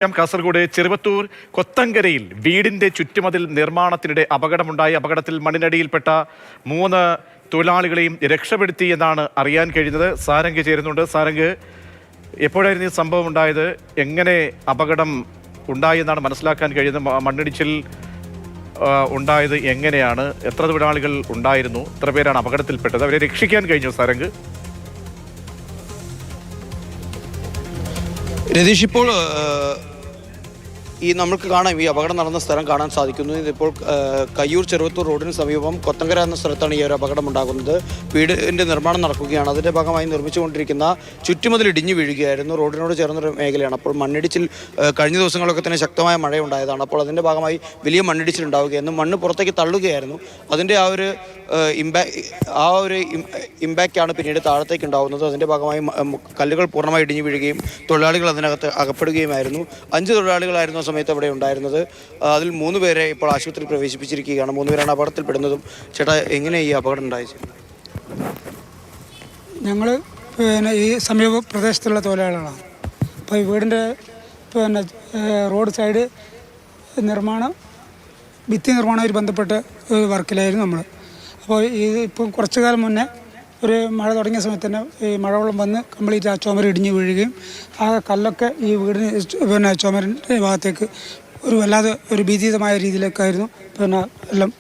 കാസർഗോഡ് ചെറുവത്തൂർ കൊത്തങ്കരയിൽ വീടിന്റെ ചുറ്റുമതിൽ നിർമ്മാണത്തിനിടെ അപകടമുണ്ടായി. അപകടത്തിൽ മണ്ണിനടിയിൽപ്പെട്ട 3 തൊഴിലാളികളെയും രക്ഷപ്പെടുത്തി എന്നാണ് അറിയാൻ കഴിയുന്നത്. സാരംഗ് ചേരുന്നുണ്ട്. സാരംഗ്, എപ്പോഴായിരുന്നു ഈ സംഭവം ഉണ്ടായത്? എങ്ങനെ അപകടം ഉണ്ടായി എന്നാണ് മനസ്സിലാക്കാൻ കഴിയുന്നത്? മണ്ണിടിച്ചിൽ ഉണ്ടായത് എങ്ങനെയാണ്? എത്ര തൊഴിലാളികൾ ഉണ്ടായിരുന്നു? എത്ര പേരാണ് അപകടത്തിൽപ്പെട്ടത്? അവരെ രക്ഷിക്കാൻ കഴിഞ്ഞു സാരംഗ്? രതീഷ്, ഇപ്പോൾ നമുക്ക് കാണാം, ഈ അപകടം നടന്ന സ്ഥലം കാണാൻ സാധിക്കുന്നു. ഇതിപ്പോൾ കയ്യൂർ ചെറുവത്തൂർ റോഡിന് സമീപം കൊത്തങ്കര എന്ന സ്ഥലത്താണ് ഈ ഒരു അപകടം ഉണ്ടാകുന്നത്. വീടിൻ്റെ നിർമ്മാണം നടക്കുകയാണ്. അതിൻ്റെ ഭാഗമായി നിർമ്മിച്ചുകൊണ്ടിരിക്കുന്ന ചുറ്റുമതിൽ ഇടിഞ്ഞു വീഴുകയായിരുന്നു. റോഡിനോട് ചേർന്നൊരു മേഖലയാണ്. അപ്പോൾ മണ്ണിടിച്ചിൽ കഴിഞ്ഞ ദിവസങ്ങളൊക്കെ തന്നെ ശക്തമായ മഴയുണ്ടായതാണ്. അപ്പോൾ അതിൻ്റെ ഭാഗമായി വലിയ മണ്ണിടിച്ചിൽ ഉണ്ടാവുകയായിരുന്നു. മണ്ണ് പുറത്തേക്ക് തള്ളുകയായിരുന്നു. അതിൻ്റെ ആ ഒരു ഇമ്പാക്റ്റാണ് പിന്നീട് താഴത്തേക്ക് ഉണ്ടാകുന്നത്. അതിൻ്റെ ഭാഗമായി കല്ലുകൾ പൂർണ്ണമായി ഇടിഞ്ഞു വീഴുകയും തൊഴിലാളികൾ അതിനകത്ത് അകപ്പെടുകയുമായിരുന്നു. 5 തൊഴിലാളികളായിരുന്നു സമയത്ത് അവിടെ ഉണ്ടായിരുന്നത്. അതിൽ 3 പേരെ ഇപ്പോൾ ആശുപത്രിയിൽ പ്രവേശിപ്പിച്ചിരിക്കുകയാണ്. 3 പേരാണ് അപകടത്തിൽപ്പെടുന്നതും. ചേട്ടാ, എങ്ങനെ ഈ അപകടം ഉണ്ടായത്? ഞങ്ങൾ ഈ സമീപ പ്രദേശത്തുള്ള തൊഴിലാളികളാണ്. അപ്പോൾ ഈ വീടിൻ്റെ റോഡ് സൈഡ് നിർമ്മാണം, ഭിത്തി നിർമ്മാണവുമായി ബന്ധപ്പെട്ട ഒരു വർക്കിലായിരുന്നു നമ്മൾ. അപ്പോൾ ഇപ്പം കുറച്ചു കാലം മുന്നേ ഒരു മഴ തുടങ്ങിയ സമയത്ത് തന്നെ ഈ മഴവെള്ളം വന്ന് കംപ്ലീറ്റ് ആ ചുമര് ഇടിഞ്ഞ് വീഴുകയും ആ കല്ലൊക്കെ ഈ വീടിന് ചുമരിൻ്റെ ഭാഗത്തേക്ക് ഒരു വല്ലാതെ ഒരു ഭീതിതമായ രീതിയിലേക്കായിരുന്നു എല്ലാം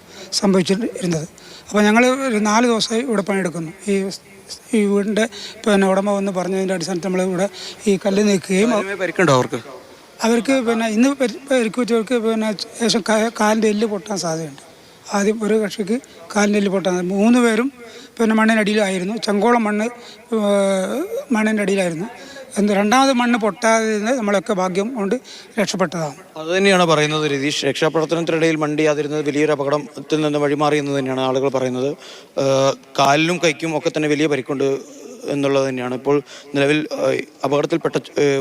സംഭവിച്ചിരുന്നത്. അപ്പോൾ ഞങ്ങൾ 4 ദിവസമായി ഇവിടെ പണിയെടുക്കുന്നു. ഈ വീടിൻ്റെ ഉടമ വന്ന് പറഞ്ഞതിൻ്റെ അടിസ്ഥാനത്തിൽ നമ്മൾ ഇവിടെ ഈ കല്ല് നീക്കുകയും അവർക്ക് ഇന്ന് പരിക്ക് പറ്റിയവർക്ക് ശേഷം കാലിൻ്റെ എല്ല് പൊട്ടാൻ സാധ്യതയുണ്ട്. ആദ്യം ഒരു കക്ഷിക്ക് കാലിൻ്റെ എല്ല് പൊട്ടാൻ 3 പേരും മണ്ണിനടിയിലായിരുന്നു. ചെങ്കോളം മണ്ണിൻ്റെ അടിയിലായിരുന്നു. രണ്ടാമത് മണ്ണ് പൊട്ടാതെ നമ്മളൊക്കെ ഭാഗ്യം കൊണ്ട് രക്ഷപ്പെട്ടതാണ്. അതുതന്നെയാണ് പറയുന്നത് രതീഷ്. രക്ഷാപ്രവർത്തനത്തിനിടയിൽ മണ്ടിയാതിരുന്നത് വലിയൊരു അപകടത്തിൽ നിന്ന് വഴിമാറിയെന്ന് തന്നെയാണ് ആളുകൾ പറയുന്നത്. കാലിലും കൈക്കും ഒക്കെ തന്നെ വലിയ പരിക്കുണ്ട് എന്നുള്ളത് തന്നെയാണ്. ഇപ്പോൾ നിലവിൽ അപകടത്തിൽപ്പെട്ട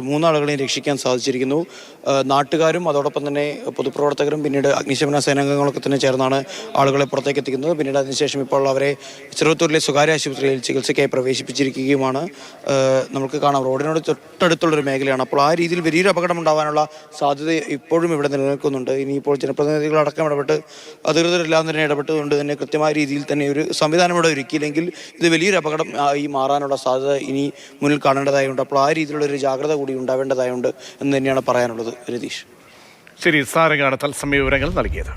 3 ആളുകളെയും രക്ഷിക്കാൻ സാധിച്ചിരിക്കുന്നു. നാട്ടുകാരും അതോടൊപ്പം തന്നെ പൊതുപ്രവർത്തകരും പിന്നീട് അഗ്നിശമന സേനാംഗങ്ങളൊക്കെ തന്നെ ചേർന്നാണ് ആളുകളെ പുറത്തേക്ക് എത്തിക്കുന്നത്. പിന്നീട് അതിനുശേഷം ഇപ്പോൾ അവരെ ചെറുവത്തൂരിലെ സ്വകാര്യ ആശുപത്രിയിൽ ചികിത്സയ്ക്കായി പ്രവേശിപ്പിച്ചിരിക്കുകയുമാണ്. നമുക്ക് കാണാം, റോഡിനോട് തൊട്ടടുത്തുള്ളൊരു മേഖലയാണ്. അപ്പോൾ ആ രീതിയിൽ വലിയൊരു അപകടം ഉണ്ടാകാനുള്ള സാധ്യത ഇപ്പോഴും ഇവിടെ നിലനിൽക്കുന്നുണ്ട്. ഇനിയിപ്പോൾ ജനപ്രതിനിധികളടക്കം ഇടപെട്ട് അധികൃതരെല്ലാം തന്നെ ഇടപെട്ടുകൊണ്ട് തന്നെ കൃത്യമായ രീതിയിൽ തന്നെ ഒരു സംവിധാനം ഇവിടെ ഒരുക്കിയില്ലെങ്കിൽ ഇത് വലിയൊരു അപകടം ഈ മാറാനുള്ള സാധ്യത ഇനി മുന്നിൽ കാണേണ്ടതായുണ്ട്. അപ്പോൾ ആ രീതിയിലുള്ള ഒരു ജാഗ്രത കൂടി ഉണ്ടാവേണ്ടതായുണ്ട് എന്ന് തന്നെയാണ് പറയാനുള്ളത് രതീഷ്. ശരി, സാരംഗാണ് തത്സമയ വിവരങ്ങൾ നൽകിയത്.